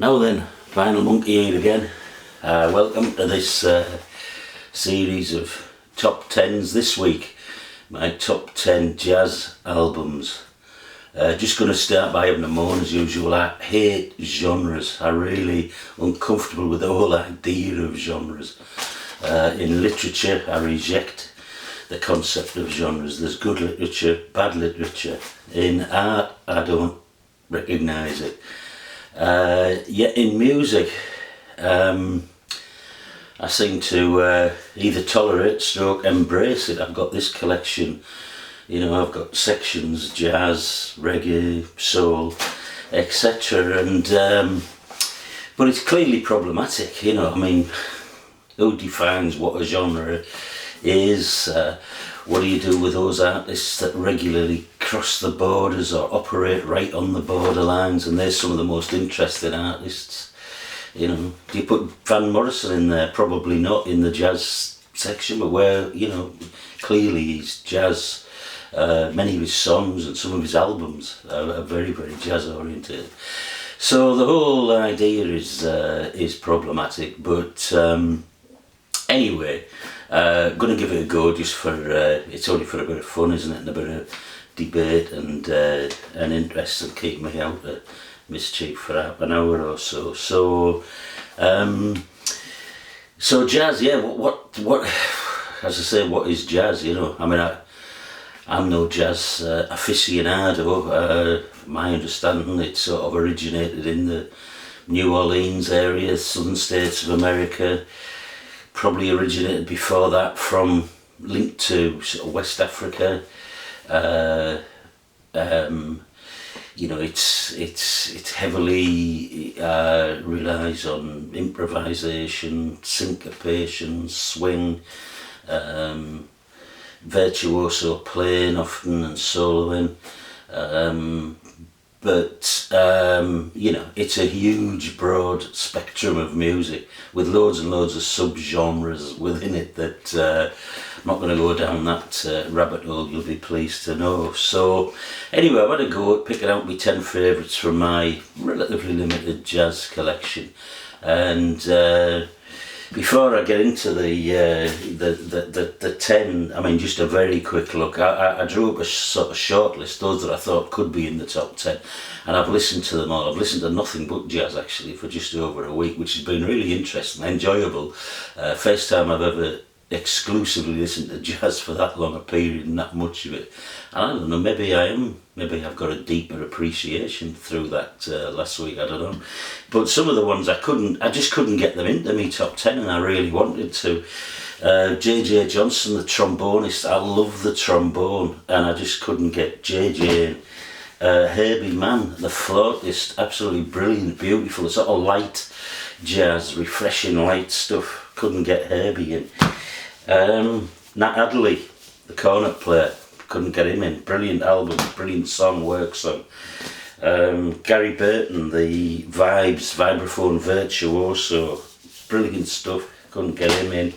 Now then, Vinyl Monkey here again. Welcome to this series of top 10s this week. My top 10 jazz albums. Just going to start by having a moan as usual. I hate genres. I'm really uncomfortable with the whole idea of genres. In literature, I reject the concept of genres. There's good literature, bad literature. In art, I don't recognise it. Yet in music, I seem to either tolerate stroke embrace it. I've got this collection, you know, I've got sections, jazz, reggae, soul, etc. And but it's clearly problematic, you know. I mean, who defines what a genre is? What do you do with those artists that regularly cross the borders or operate right on the borderlines? And there's some of the most interesting artists. You know, do you put Van Morrison in there? Probably not in the jazz section, but where, you know, clearly he's jazz. Many of his songs and some of his albums are very, very jazz oriented. So the whole idea is problematic, but anyway, going to give it a go just for, it's only for a bit of fun, isn't it, and a bit of debate and interest, and keep me out of mischief for half an hour or so. So jazz, yeah, what, as I say, what is jazz, you know? I mean, I'm no jazz aficionado. My understanding, it sort of originated in the New Orleans area, southern states of America. Probably originated before that from linked to sort of West Africa. You know, it's heavily relies on improvisation, syncopation, swing, virtuoso playing often and soloing. But you know, it's a huge broad spectrum of music with loads and loads of sub-genres within it that I'm not going to go down that rabbit hole, you'll be pleased to know. So anyway, I've had a go at picking out my 10 favourites from my relatively limited jazz collection. And before I get into the 10, I mean, just a very quick look. I drew up a sort of short list, those that I thought could be in the top 10, and I've listened to them all. I've listened to nothing but jazz actually for just over a week, which has been really interesting, enjoyable. First time I've ever exclusively listened to jazz for that long a period and that much of it. And I don't know, maybe I've got a deeper appreciation through that last week, I don't know. But some of the ones I just couldn't get them into me top 10, and I really wanted to. J.J. Johnson, the trombonist, I love the trombone, and I just couldn't get J.J. in. Herbie Mann, the flautist, absolutely brilliant, beautiful, sort of light jazz, refreshing light stuff, couldn't get Herbie in. Nat Adderley, the cornet player, couldn't get him in. Brilliant album, brilliant song, work song. Gary Burton, the vibraphone virtuoso, brilliant stuff, couldn't get him in.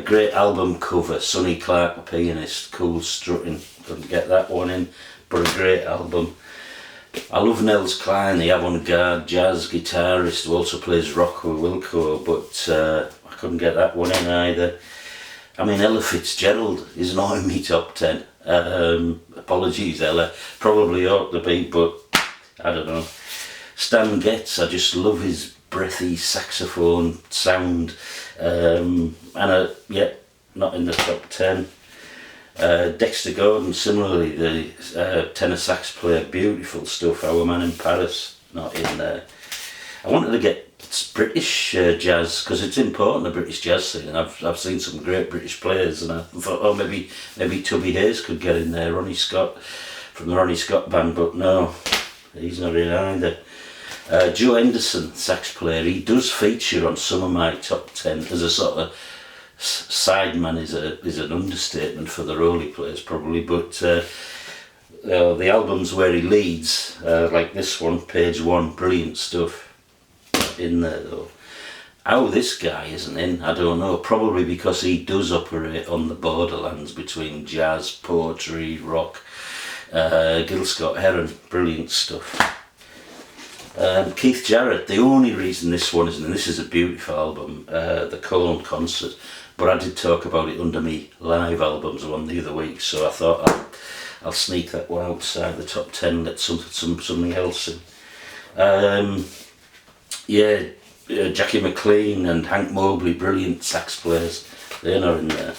Great album cover, Sonny Clark, the pianist, cool strutting, couldn't get that one in, but a great album. I love Nels Cline, the avant-garde jazz guitarist who also plays rock with Wilco, but I couldn't get that one in either. I mean, Ella Fitzgerald is not in my top 10. Apologies, Ella. Probably ought to be, but I don't know. Stan Getz, I just love his breathy saxophone sound. Yeah, not in the top 10. Dexter Gordon, similarly, the tenor sax player, beautiful stuff. Our Man in Paris, not in there. I wanted to get British jazz because it's important, the British jazz scene, and I've seen some great British players, and I thought, oh, maybe Tubby Hayes could get in there, Ronnie Scott from the Ronnie Scott band, but no, he's not in either. Joe Henderson, sax player, he does feature on some of my top 10 as a sort of sideman, is an understatement for the role he plays probably, but the albums where he leads, like this one, Page One, brilliant stuff in there though. How this guy isn't in, I don't know, probably because he does operate on the borderlands between jazz, poetry, rock. Gil Scott-Heron, brilliant stuff. Keith Jarrett, the only reason this one isn't, and this is a beautiful album, the Cologne concert, but I did talk about it under me live albums one the other week, so I thought I'll sneak that one outside the top 10 and let something else in. Jackie McLean and Hank Mobley, brilliant sax players, they're not in there.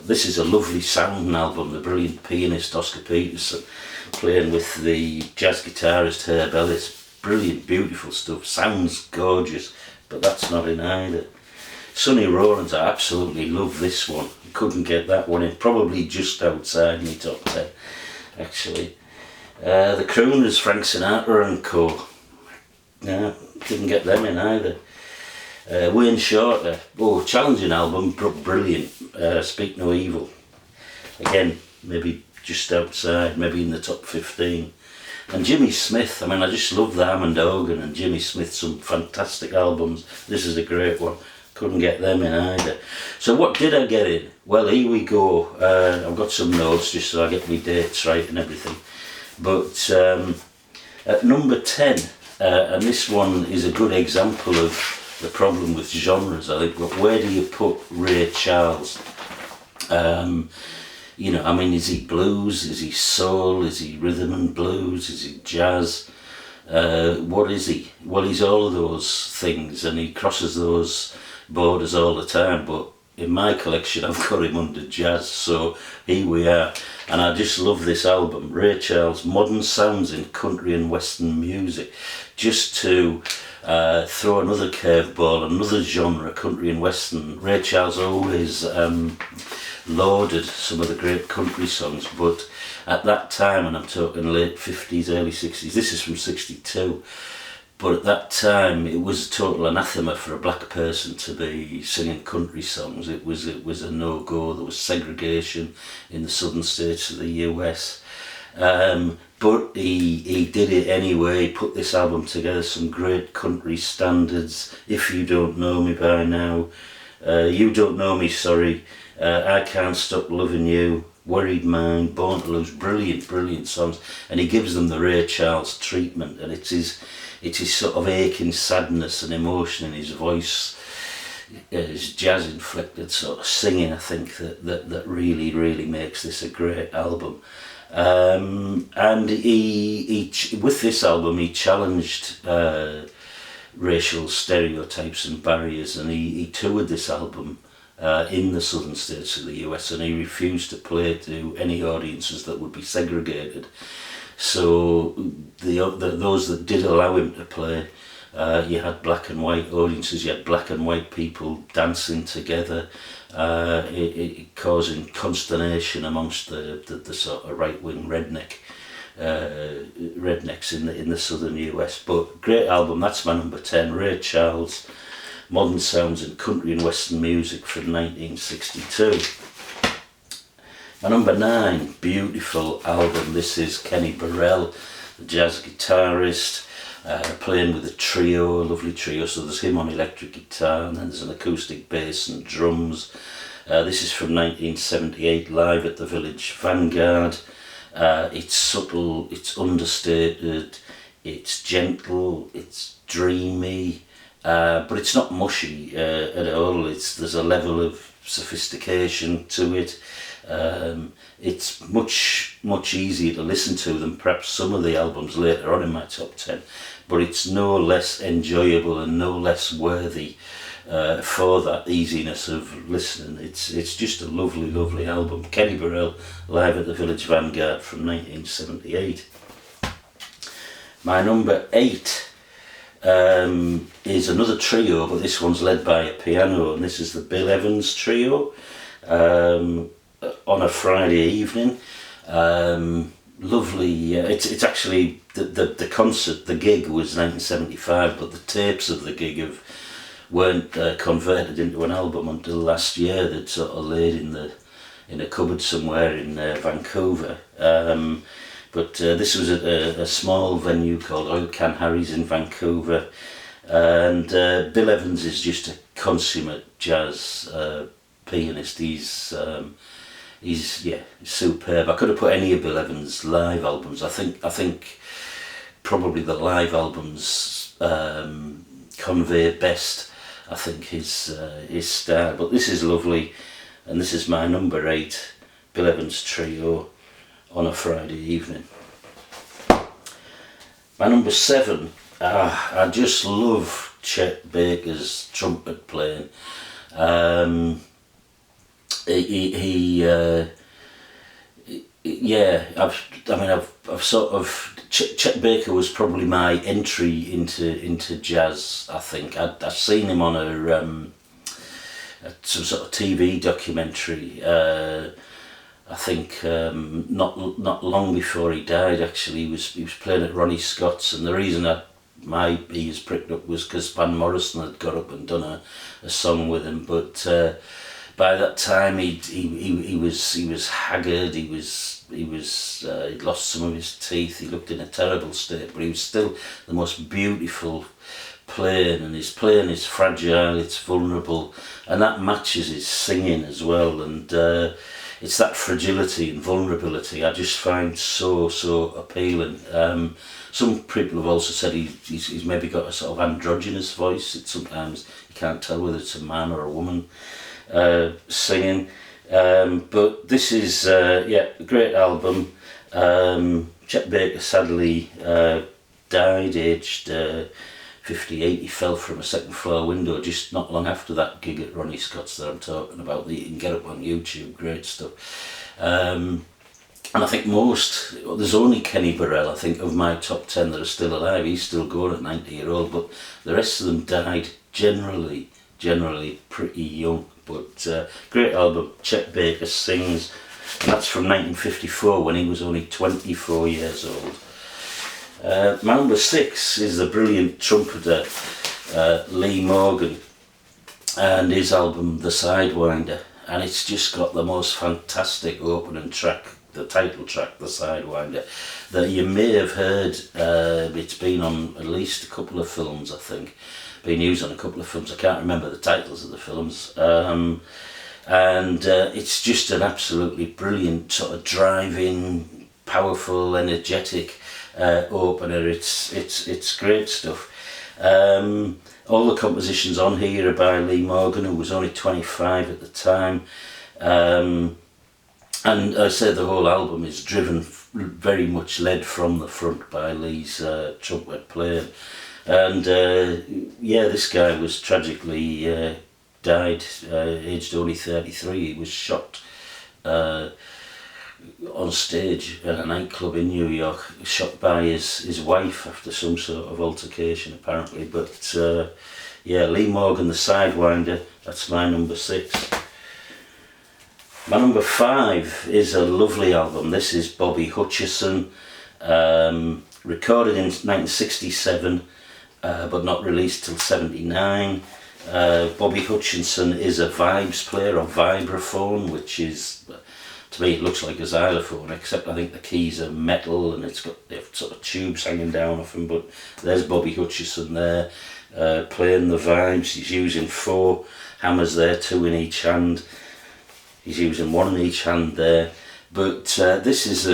This is a lovely sounding album, the brilliant pianist Oscar Peterson playing with the jazz guitarist Herb Ellis. Brilliant, beautiful stuff, sounds gorgeous, but that's not in either. Sonny Rollins, I absolutely love this one. Couldn't get that one in, probably just outside my top 10 actually. The Crooners, Frank Sinatra and Co. Yeah, didn't get them in either. Wayne Shorter, challenging album, brilliant. Speak No Evil, again maybe just outside, maybe in the top 15. And Jimmy Smith, I mean, I just love the Hammond organ and Jimmy Smith, some fantastic albums. This is a great one, couldn't get them in either. So what did I get in? Well, here we go. I've got some notes just so I get my dates right and everything. But at number 10, and this one is a good example of the problem with genres, I think, but where do you put Ray Charles? Is he blues? Is he soul? Is he rhythm and blues? Is he jazz? What is he? Well, he's all of those things, and he crosses those borders all the time, but in my collection I've got him under jazz, so here we are. And I just love this album, Ray Charles, Modern Sounds in Country and Western Music. Just to throw another curveball, another genre, country and western. Ray Charles always lauded some of the great country songs, but at that time, and I'm talking late 50s, early 60s, this is from 62, but at that time it was a total anathema for a black person to be singing country songs. It was a no-go. There was segregation in the southern states of the US. But he did it anyway. He put this album together, some great country standards. If You Don't Know Me By Now, You Don't Know Me, sorry, I Can't Stop Loving You, Worried Mind, Born to Lose, brilliant songs. And he gives them the Ray Charles treatment, and it's his sort of aching sadness and emotion in his voice, his jazz-inflected sort of singing, I think, that really makes this a great album. And he with this album he challenged racial stereotypes and barriers, and he toured this album in the southern states of the US, and he refused to play to any audiences that would be segregated. So those that did allow him to play, you had black and white audiences, you had black and white people dancing together, it causing consternation amongst the sort of right-wing rednecks in the southern US. But great album, that's my number 10, Ray Charles, Modern Sounds in Country and Western Music from 1962. My number 9, beautiful album, this is Kenny Burrell, the jazz guitarist, playing with a trio, a lovely trio. So there's him on electric guitar, and then there's an acoustic bass and drums. This is from 1978, live at the Village Vanguard. It's subtle, it's understated, it's gentle, it's dreamy, but it's not mushy at all. There's a level of sophistication to it. It's much easier to listen to than perhaps some of the albums later on in my top 10, but it's no less enjoyable and no less worthy for that easiness of listening. It's just a lovely album. Kenny Burrell, live at the Village Vanguard from 1978. My number 8 is another trio, but this one's led by a piano, and this is the Bill Evans Trio. On a Friday evening, lovely. It's actually the concert, the gig was 1975, but the tapes of the gig weren't converted into an album until last year. They'd sort of laid in a cupboard somewhere in Vancouver. But this was at a small venue called Oil Can Harry's in Vancouver, and Bill Evans is just a consummate jazz pianist. He's superb. I could have put any of Bill Evans' live albums. I think probably the live albums convey best, I think, his style. But this is lovely, and this is my number 8, Bill Evans Trio, on a Friday evening. My number 7, I just love Chet Baker's trumpet playing. I've sort of, Chet Baker was probably my entry into jazz. I think I've seen him on some sort of TV documentary. I think not long before he died. Actually, he was playing at Ronnie Scott's, and the reason my ears pricked up was because Van Morrison had got up and done a song with him. But by that time, he was haggard. He'd lost some of his teeth. He looked in a terrible state, but he was still the most beautiful playing, and his playing is fragile, it's vulnerable, and that matches his singing as well. And it's that fragility and vulnerability I just find so appealing. Some people have also said he's maybe got a sort of androgynous voice. Sometimes you can't tell whether it's a man or a woman singing. But this is a great album. Chet Baker sadly died aged 58. He fell from a second floor window just not long after that gig at Ronnie Scott's that I'm talking about. You can get up on YouTube, great stuff. And I think there's only Kenny Burrell, I think, of my top 10 that are still alive. He's still going at 90-year-old, but the rest of them died generally pretty young. But great album. Chet Baker sings, and that's from 1954 when he was only 24 years old. My number 6 is the brilliant trumpeter Lee Morgan and his album The Sidewinder, and it's just got the most fantastic opening track, the title track, The Sidewinder, that you may have heard. It's been on at least a couple of films, I think. Been used on a couple of films. I can't remember the titles of the films. And it's just an absolutely brilliant sort of driving, powerful, energetic opener. It's great stuff. All the compositions on here are by Lee Morgan, who was only 25 at the time. And I say the whole album is driven, very much led from the front by Lee's trumpet playing. And this guy was tragically died aged only 33. He was shot on stage at a nightclub in New York, shot by his wife after some sort of altercation apparently. But Lee Morgan, The Sidewinder, that's my number 6. My number 5 is a lovely album. This is Bobby Hutcherson, recorded in 1967 but not released till 79. Bobby Hutcherson is a vibes player, or vibraphone, which is, to me it looks like a xylophone, except I think the keys are metal and it's got sort of tubes hanging down off him. But there's Bobby Hutcherson there playing the vibes. He's using 4 hammers there, 2 in each hand. He's using 1 in each hand there. But this is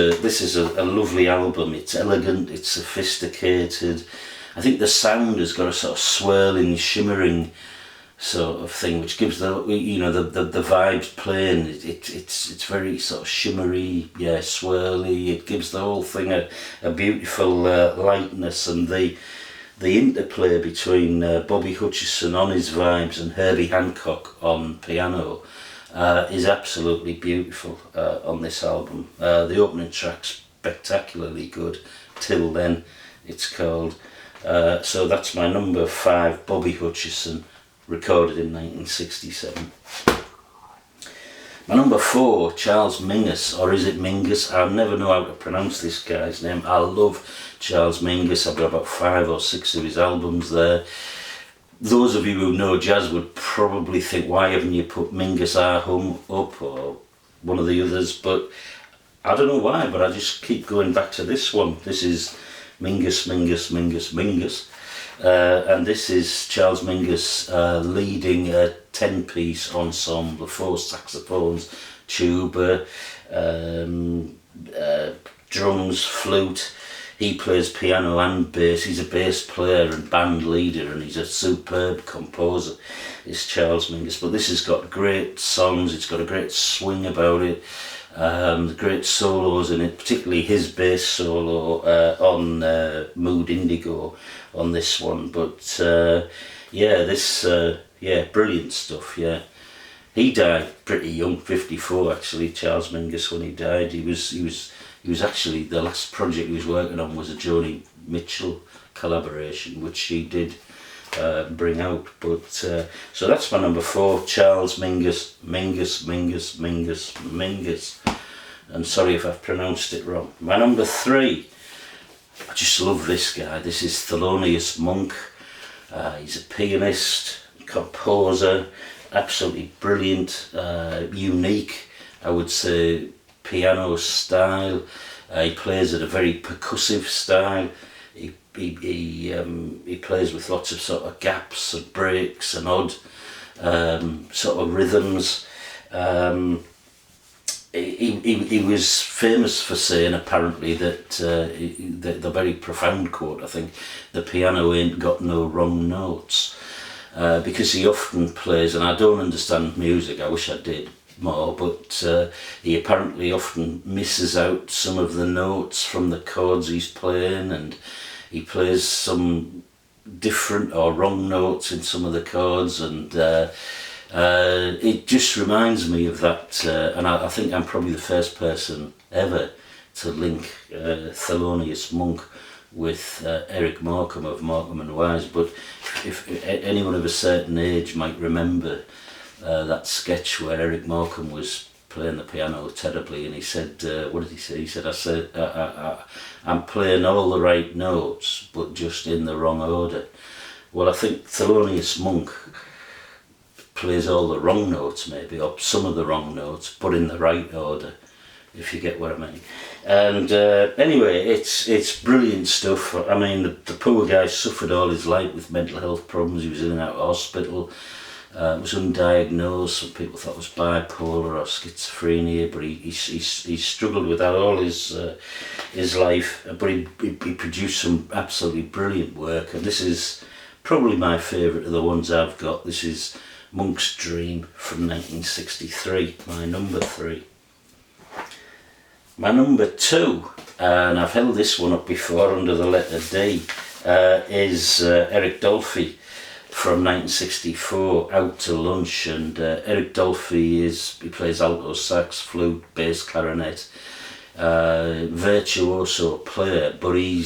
a lovely album. It's elegant, it's sophisticated. I think the sound has got a sort of swirling, shimmering sort of thing, which gives the vibes playing. It's very sort of shimmery, swirly. It gives the whole thing a beautiful lightness, and the interplay between Bobby Hutcherson on his vibes and Herbie Hancock on piano is absolutely beautiful on this album. The opening track's spectacularly good. Till Then, it's called. So that's my number 5, Bobby Hutcherson, recorded in 1967. My number 4, Charles Mingus, or is it Mingus? I never know how to pronounce this guy's name. I love Charles Mingus. I've got about 5 or 6 of his albums there. Those of you who know jazz would probably think, why haven't you put Mingus Our Home up, or one of the others? But I don't know why, but I just keep going back to this one. This is Mingus. And this is Charles Mingus leading a 10-piece ensemble, 4 saxophones, tuba, drums, flute. he plays piano and bass. He's a bass player and band leader, and he's a superb composer. Is Charles Mingus. But this has got great songs. It's got a great swing about it. Great solos in it, particularly his bass solo on Mood Indigo on this one. But brilliant stuff. Yeah, he died pretty young, 54 actually. Charles Mingus, when he died, he was actually, the last project he was working on was a Joni Mitchell collaboration, which she did bring out. But so that's my number 4, Charles Mingus. And sorry if I've pronounced it wrong. My number 3, I just love this guy. This is Thelonious Monk. He's a pianist, composer, absolutely brilliant, unique, I would say, piano style. He plays at a very percussive style. He plays with lots of sort of gaps and breaks and odd sort of rhythms. He was famous for saying, apparently, that the very profound quote, I think, the piano ain't got no wrong notes, because he often plays, and I don't understand music, I wish I did more, but he apparently often misses out some of the notes from the chords he's playing, and he plays some different or wrong notes in some of the chords, and it just reminds me of that, and I think I'm probably the first person ever to link Thelonious Monk with Eric Morecambe of Morecambe and Wise. But if anyone of a certain age might remember that sketch where Eric Morecambe was playing the piano terribly, and he said, what did he say? He said, I'm playing all the right notes, but just in the wrong order. Well, I think Thelonious Monk plays all the wrong notes, maybe, or some of the wrong notes, but in the right order, if you get what I mean. And anyway, it's brilliant stuff. I mean, the poor guy suffered all his life with mental health problems. He was in and out of hospital. Was undiagnosed. Some people thought it was bipolar or schizophrenia, but he struggled with that all his life. But he produced some absolutely brilliant work, and this is probably my favourite of the ones I've got. This is Monk's Dream from 1963, my number 3. My number 2, and I've held this one up before under the letter D, is Eric Dolphy from 1964, Out to Lunch. And Eric Dolphy he plays alto sax, flute, bass, clarinet, virtuoso player, but he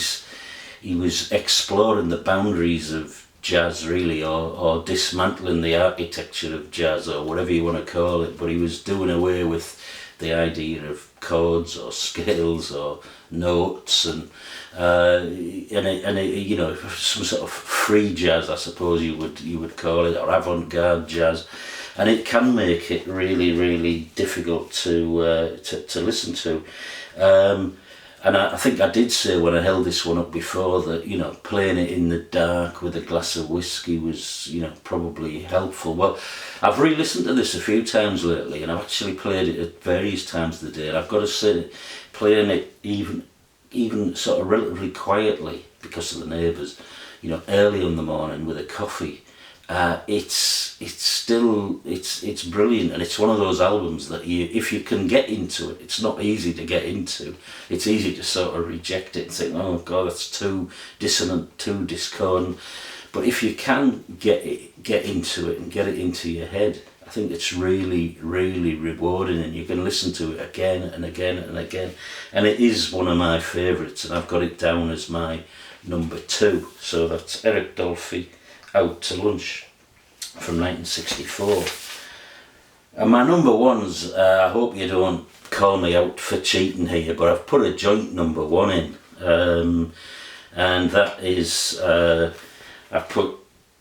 was exploring the boundaries of jazz, really, or dismantling the architecture of jazz, or whatever you want to call it. But he was doing away with the idea of chords or scales or notes, and you know, some sort of free jazz, I suppose you would call it, or avant-garde jazz, and it can make it really, really difficult to listen to. And I think I did say when I held this one up before that, you know, playing it in the dark with a glass of whiskey was, you know, probably helpful. Well, I've re-listened to this a few times lately, and I've actually played it at various times of the day, and I've got to say, playing it even sort of relatively quietly because of the neighbours, you know, early in the morning with a coffee, it's brilliant. And it's one of those albums that if you can get into it, it's not easy to get into. It's easy to sort of reject it and think, oh God, that's too dissonant, too discordant. But if you can get into it and get it into your head, I think it's really, really rewarding, and you can listen to it again and again and again. And it is one of my favourites, and I've got it down as my number 2. So that's Eric Dolphy, Out to Lunch from 1964. And my number 1's, I hope you don't call me out for cheating here, but I've put a joint number 1 in, and that is I've put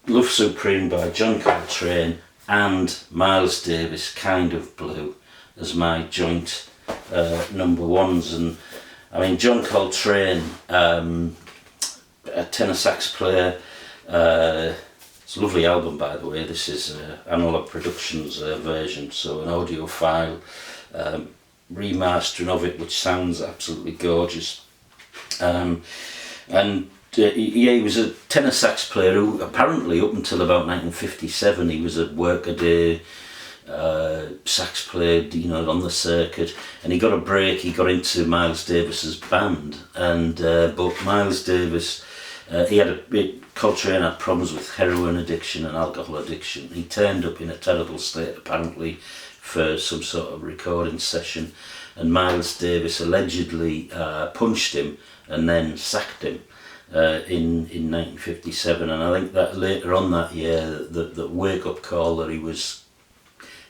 Love Supreme by John Coltrane and Miles Davis, Kind of Blue, as my joint number 1's. And I mean, John Coltrane, a tenor sax player. It's a lovely album, by the way. This is Analog Productions version, so an audiophile remastering of it, which sounds absolutely gorgeous. And he was a tenor sax player who apparently up until about 1957 he was a workaday sax player, on the circuit, and he got a break. He got into Miles Davis's band, and but Miles Davis, Coltrane had problems with heroin addiction and alcohol addiction. He turned up in a terrible state apparently for some sort of recording session, and Miles Davis allegedly punched him and then sacked him in 1957. And I think that later on that year, the wake up call that he was,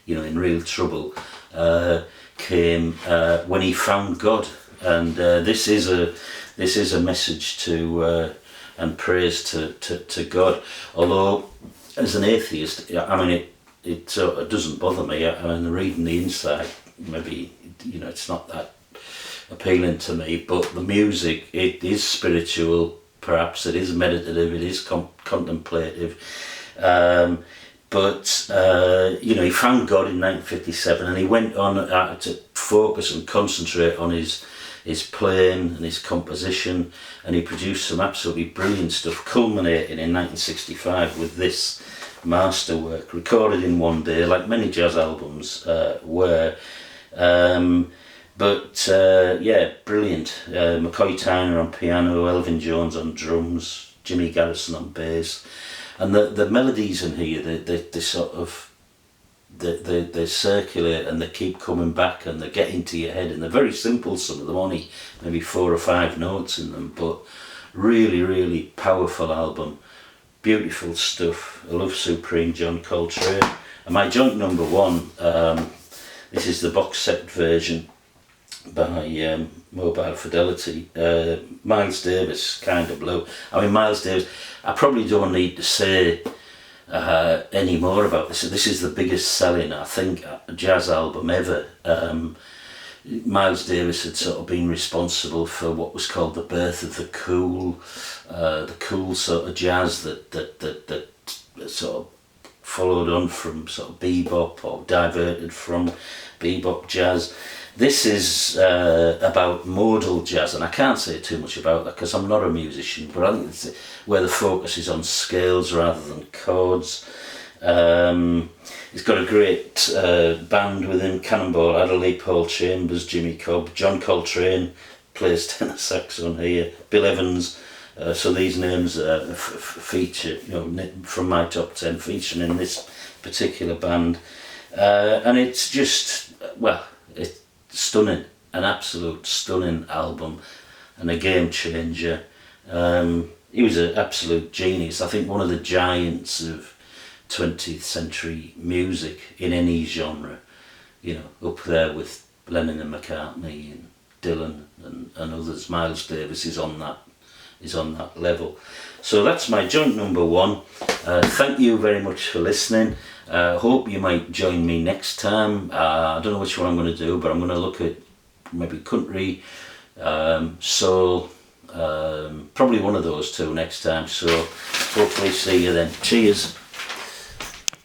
in real trouble, came when he found God. And this is a message to and praise to God. Although, as an atheist, it sort of doesn't bother me. Reading the inside, maybe it's not that appealing to me, but the music, it is spiritual, perhaps it is meditative, it is contemplative, but he found God in 1957, and he went on to focus and concentrate on his playing and his composition, and he produced some absolutely brilliant stuff, culminating in 1965 with this masterwork recorded in one day, like many jazz albums were. Brilliant. McCoy Tyner on piano, Elvin Jones on drums, Jimmy Garrison on bass, and the melodies in here, they sort of they circulate and they keep coming back and they get into your head, and they're very simple. Some of them, only maybe 4 or 5 notes in them, but really, really powerful album. Beautiful stuff. I love Supreme John Coltrane. And my joint number 1, this is the box set version by Mobile Fidelity. Miles Davis, Kind of Blue. Miles Davis, I probably don't need to say any more about this. This is the biggest selling, I think, jazz album ever. Miles Davis had sort of been responsible for what was called the birth of the cool sort of jazz that sort of followed on from sort of bebop, or diverted from bebop jazz. This is about modal jazz, and I can't say too much about that because I'm not a musician, but I think it's where the focus is on scales rather than chords. He's got a great band with him: Cannonball Adderley, Paul Chambers, Jimmy Cobb, John Coltrane plays tenor sax on here, Bill Evans. So these names feature, from my top 10, featuring in this particular band. And it's just, it's stunning, an absolute stunning album and a game changer. He was an absolute genius. I think one of the giants of 20th century music in any genre, up there with Lennon and McCartney and Dylan and others. Miles Davis is on that level. So that's my joint number 1. Thank you very much for listening. Hope you might join me next time. I don't know which one I'm going to do, but I'm going to look at maybe country, soul, probably one of those two next time. So hopefully see you then. Cheers.